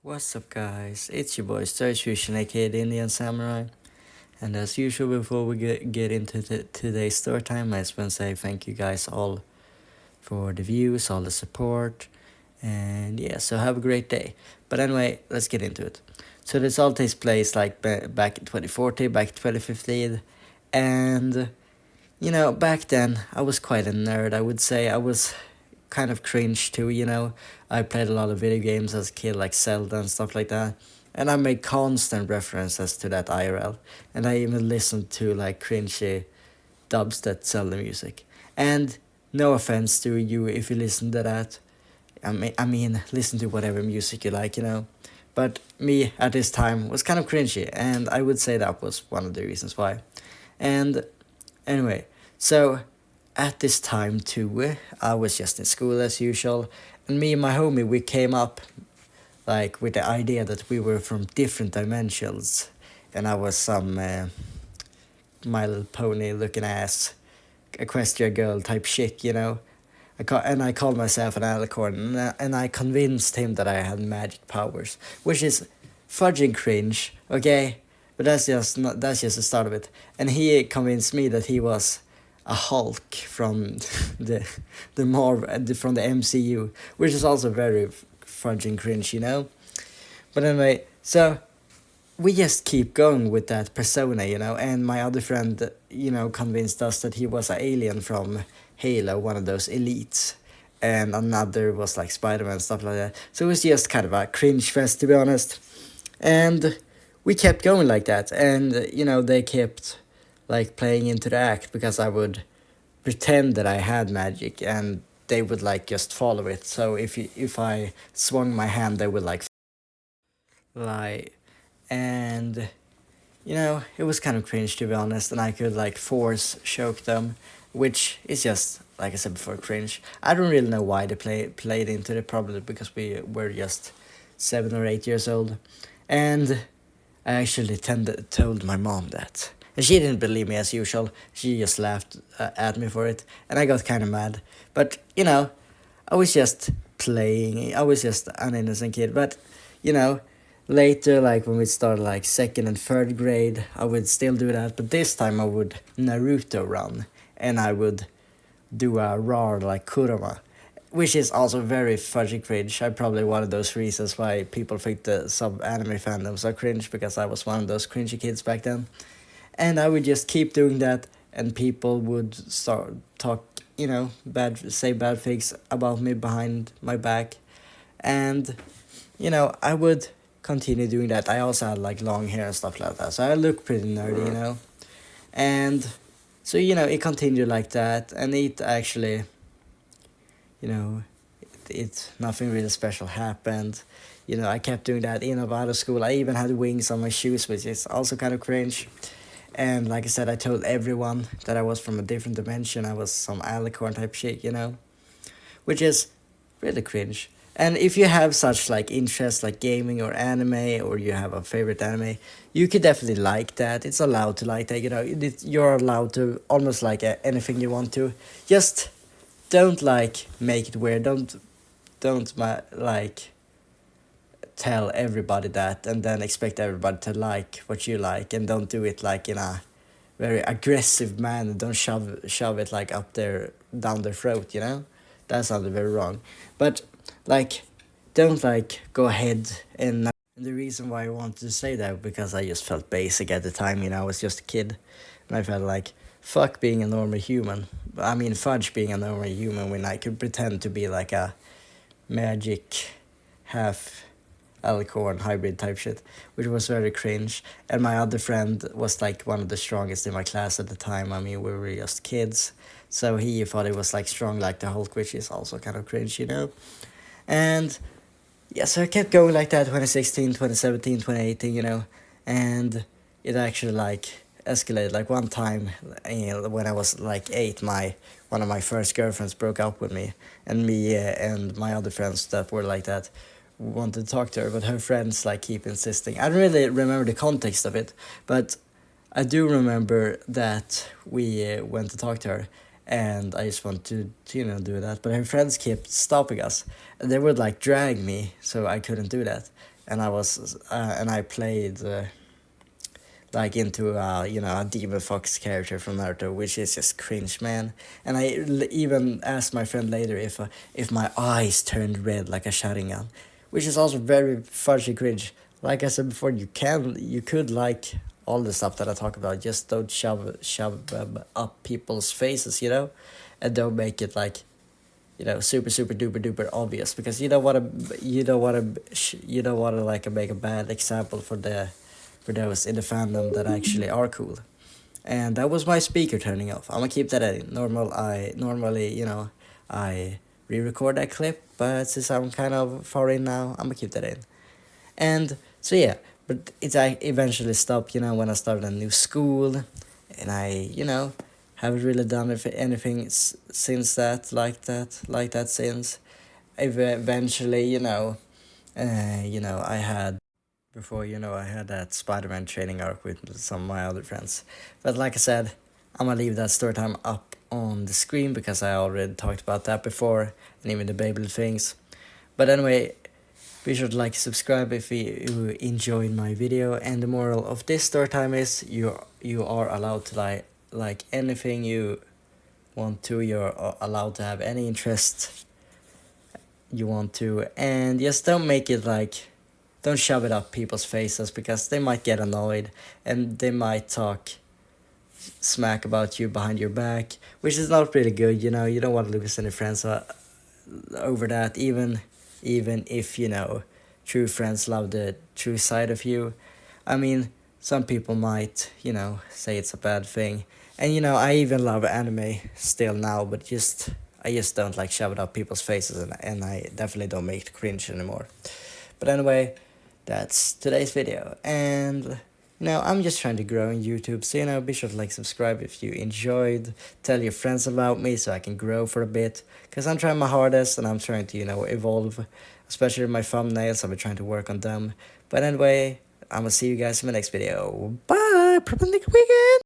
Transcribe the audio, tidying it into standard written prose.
What's up, guys? It's your boy Storytime, aka the Indian Samurai. And as usual, before we get into today's story time, I just want to say thank you guys all for the views, all the support, and yeah, so have a great day. But anyway, let's get into it. So this all takes place like back in 2014, back in 2015, and back then I was quite a nerd. I would say I was kind of cringe too, I played a lot of video games as a kid, like Zelda and stuff like that. And I made constant references to that IRL. And I even listened to like cringy dubstep Zelda music. And no offense to you if you listen to that. I mean, listen to whatever music you like. But me at this time was kind of cringy, and I would say that was one of the reasons why. And anyway, so at this time too, I was just in school as usual, and me and my homie, we came up like with the idea that we were from different dimensions, and I was some My Little Pony looking ass equestria girl type shit. I called myself an alicorn, and I convinced him that I had magic powers, which is fudging cringe, okay? But that's just the start of it. And he convinced me that he was a Hulk from from the MCU, which is also very fudging cringe. But anyway, so we just keep going with that persona. And my other friend, convinced us that he was an alien from Halo, one of those elites, and another was like Spider-Man, stuff like that. So it was just kind of a cringe fest, to be honest. And we kept going like that, and they kept like playing into the act, because I would pretend that I had magic, and they would like just follow it. So if I swung my hand, they would like lie. And it was kind of cringe, to be honest, and I could like force choke them, which is just, like I said before, cringe. I don't really know why they played into it, probably because we were just 7 or 8 years old. And I actually told my mom that. And she didn't believe me as usual. She just laughed at me for it. And I got kind of mad. But, I was just playing. I was just an innocent kid. But, later, like when we started like second and third grade, I would still do that. But this time I would Naruto run. And I would do a roar like Kurama, which is also very fudgy cringe. I'm probably one of those reasons why people think the sub anime fandoms are cringe, because I was one of those cringy kids back then. And I would just keep doing that, and people would start talk, say bad things about me behind my back. And I would continue doing that. I also had like long hair and stuff like that, so I look pretty nerdy. And so it continued like that, and it actually, it nothing really special happened. I kept doing that in and out of school. I even had wings on my shoes, which is also kind of cringe. And like I said, I told everyone that I was from a different dimension. I was some alicorn type shit, which is really cringe. And if you have such like interests like gaming or anime, or you have a favorite anime, you could definitely like that. It's allowed to like that. You're allowed to almost like anything you want to. Just don't like make it weird. Don't like tell everybody that, and then expect everybody to like what you like, and don't do it like in a very aggressive manner. Don't shove it like up there down their throat. That sounded very wrong. But like, don't like go ahead. And the reason why I wanted to say that, because I just felt basic at the time. I was just a kid, and I felt like fuck being a normal human. I mean, fudge being a normal human when I could pretend to be like a magic half alicorn hybrid type shit, which was very cringe. And my other friend was like one of the strongest in my class at the time. I mean, we were just kids, so he thought he was like strong like the Hulk, which is also kind of cringe. And yeah, so I kept going like that, 2016, 2017, 2018, and it actually like escalated. Like one time, when I was like 8, one of my first girlfriends broke up with me, and me and my other friends that were like that wanted to talk to her, but her friends like keep insisting. I don't really remember the context of it, but I do remember that we went to talk to her, and I just wanted to do that, but her friends kept stopping us, and they would like drag me, so I couldn't do that. and I played like into a demon fox character from Naruto, which is just cringe, man. And even asked my friend later if my eyes turned red like a Sharingan, which is also very fudgy cringe. Like I said before, you could like all the stuff that I talk about, just don't shove up people's faces, and don't make it like super duper duper obvious, because you don't want to like make a bad example for those in the fandom that actually are cool. And that was my speaker turning off. I'm gonna keep that in. Normally, I re-record that clip, but since I'm kind of far in now, I'm gonna keep that in. And so yeah, but I eventually stopped, when I started a new school, and I, haven't really done anything since that, like that since. Eventually, I had before, I had that Spider-Man training arc with some of my other friends. But like I said, I'm gonna leave that story time up on the screen because I already talked about that before, and even the Beyblade things. But anyway, be sure to like, subscribe if you enjoyed my video. And the moral of this story time is you are allowed to like anything you want to. You're allowed to have any interest you want to, and just don't make it like, don't shove it up people's faces, because they might get annoyed and they might talk smack about you behind your back, which is not really good. You don't want to lose any friends over that, even if true friends love the true side of you. I mean, some people might say it's a bad thing, and I even love anime still now, but I just don't like shove it up people's faces, and I definitely don't make it cringe anymore. But anyway, that's today's video, and I'm just trying to grow on YouTube, so be sure to like, subscribe if you enjoyed, tell your friends about me so I can grow for a bit, because I'm trying my hardest and I'm trying to evolve, especially my thumbnails. I've been trying to work on them. But anyway, I'm gonna see you guys in my next video. Bye. Weekend.